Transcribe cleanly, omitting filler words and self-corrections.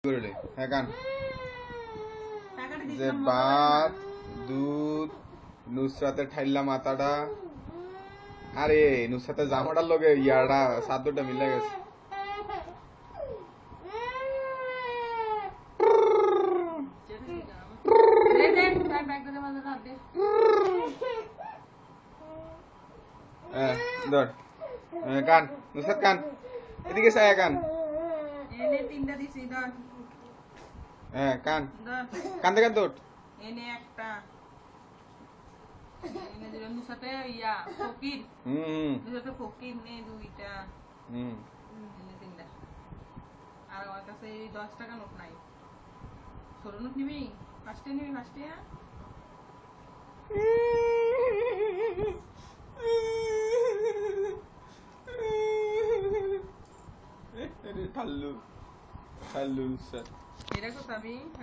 হ্যাঁ কান যে ভাত দুধ নুসরাতে ঠাইলা মাথাটা আরে নুসরাতে জামাটার লগে ইয়াটা সাদটা মিলে গেছে ধর কান নুসরাত কান এদিকে সায়া কান এনে তিনটা দিছি ধর হ্যাঁ কান ধর কান্দে কান তোট এনে একটা এনে দিল নুসাতে ইয়া ফকির নুসাতে ফকির নে দুইটা এনে তিনটা আর আমার কাছে 10 টাকা নোট নাই ছোট নোট নিবি ফার্স্টে নিবি ফার্স্টে ঠাল্লু ঠাল্লু স্যার এটা কোথাবি